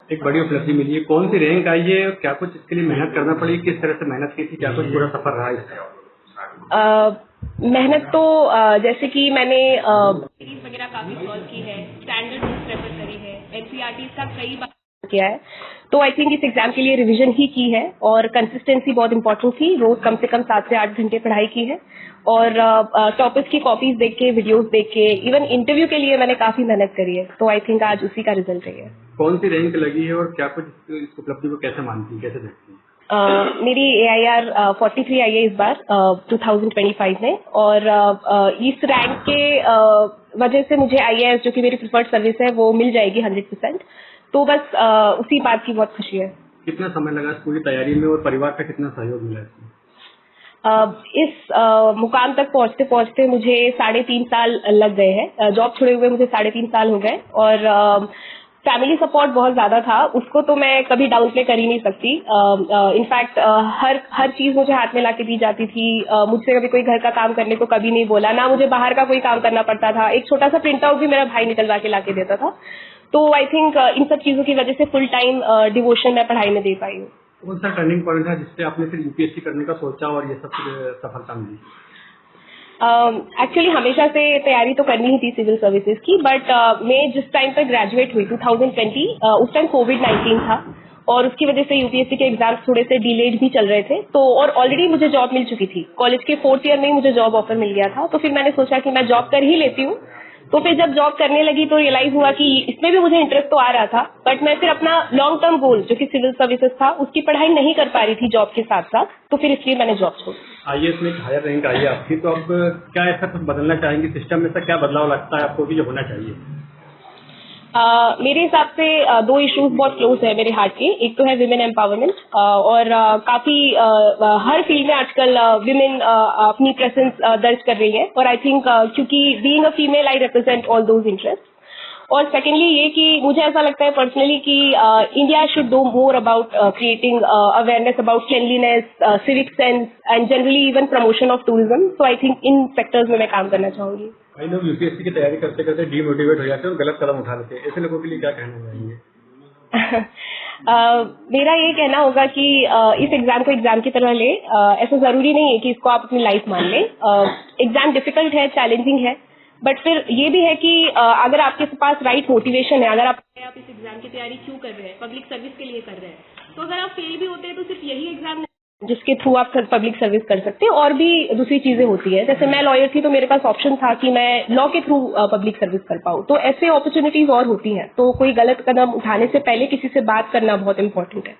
एक बड़ी उपलब्धि मिली है, कौन सी रैंक आई है और क्या कुछ इसके लिए मेहनत करना पड़ी, किस तरह से मेहनत की थी, क्या कुछ पूरा सफर रहा इसका? मेहनत तो जैसे कि मैंने सीरीज वगैरह काफी सॉल्व की है, स्टैंडर्ड बुक्स रेफर करी है, एनसीईआरटी का कई बार किया है। तो आई थिंक इस एग्जाम के लिए रिवीजन ही की है और कंसिस्टेंसी बहुत इंपॉर्टेंट थी। रोज कम से कम 7 से 8 घंटे पढ़ाई की है और टॉपिक्स की कॉपीज देख के, वीडियोस देख के, इवन इंटरव्यू के लिए मैंने काफी मेहनत करी है। तो आई थिंक आज उसी का रिजल्ट रही है। कौन सी रैंक लगी है और क्या कुछ इस उपलब्धि को कैसे मानती है, कैसे देखती है? मेरी AIR 43 आई है इस बार 2025 में और इस रैंक के वजह से मुझे IAS जो कि मेरी प्रिफर्ड सर्विस है वो मिल जाएगी 100%। तो बस उसी बात की बहुत खुशी है। कितना समय लगा इस पूरी तैयारी में और परिवार का कितना सहयोग मिला इसमें? इस मुकाम तक पहुंचते पहुंचते मुझे 3.5 साल लग गए हैं। जॉब छोड़े हुए मुझे 3.5 साल हो गए और फैमिली सपोर्ट बहुत ज्यादा था, उसको तो मैं कभी डाउन प्ले कर ही नहीं सकती। इनफैक्ट हर चीज मुझे हाथ में लाके दी जाती थी। मुझसे कभी कोई घर का काम करने को कभी नहीं बोला, ना मुझे बाहर का कोई काम करना पड़ता था। एक छोटा सा प्रिंट आउट भी मेरा भाई निकलवा के लाके देता था। तो आई थिंक इन सब चीजों की वजह से फुल टाइम डिवोशन मैं पढ़ाई में दे पाई हूँ। कौन सा टर्निंग पॉइंट है जिससे आपने फिर यूपीएससी करने का सोचा और ये सब सफलता मिली? एक्चुअली हमेशा से तैयारी तो करनी ही थी सिविल सर्विसेज की, बट मैं जिस टाइम पर ग्रेजुएट हुई 2020, उस टाइम कोविड-19 था और उसकी वजह से यूपीएससी के एग्जाम्स थोड़े से डिलेड भी चल रहे थे। तो और ऑलरेडी मुझे जॉब मिल चुकी थी, कॉलेज के 4th ईयर में ही मुझे जॉब ऑफर मिल गया था। तो फिर मैंने सोचा कि मैं जॉब कर ही लेती हूँ। तो फिर जब जॉब करने लगी तो रियलाइज हुआ कि इसमें भी मुझे इंटरेस्ट तो आ रहा था, बट मैं फिर अपना लॉन्ग टर्म गोल जो कि सिविल सर्विसेज था उसकी पढ़ाई नहीं कर पा रही थी जॉब के साथ साथ। तो फिर इसलिए मैंने जॉब छोड़ी। IAS में एक हायर रैंक आई है आपकी, तो अब क्या ऐसा कुछ बदलना चाहेंगे सिस्टम में? ऐसा क्या बदलाव लगता है आपको कि जो होना चाहिए? मेरे हिसाब से 2 इश्यूज बहुत क्लोज है मेरे हार्ट के। एक तो है विमेन एम्पावरमेंट और काफी हर फील्ड में आजकल विमेन अपनी प्रेजेंस दर्ज कर रही है और आई थिंक क्योंकि being a female I represent all those interest. और सेकेंडली ये कि मुझे ऐसा लगता है पर्सनली कि India should do more about creating awareness about cleanliness, civic sense and generally even promotion of tourism. So I think in sectors में मैं काम करना चाहूंगी। कई लोग यूपीएससी की तैयारी करते करते डीमोटिवेट हो जाते हैं और गलत कदम उठा लेते हैं, ऐसे लोगों के लिए क्या कहना चाहेंगे? मेरा ये कहना होगा कि इस एग्जाम को एग्जाम की तरह ले। ऐसा जरूरी नहीं है कि इसको आप अपनी लाइफ मान लें। एग्जाम डिफिकल्ट है, चैलेंजिंग है, बट फिर ये भी है कि अगर आपके पास राइट मोटिवेशन है, अगर आप इस एग्जाम की तैयारी क्यों कर रहे हैं, पब्लिक सर्विस के लिए कर रहे हैं, तो अगर आप फेल भी होते हैं तो सिर्फ यही एग्जाम जिसके थ्रू आप पब्लिक सर्विस कर सकते हैं। और भी दूसरी चीजें होती है, जैसे मैं लॉयर थी तो मेरे पास ऑप्शन था कि मैं लॉ के थ्रू पब्लिक सर्विस कर पाऊँ। तो ऐसे अपॉर्चुनिटीज और होती हैं। तो कोई गलत कदम उठाने से पहले किसी से बात करना बहुत इंपॉर्टेंट है।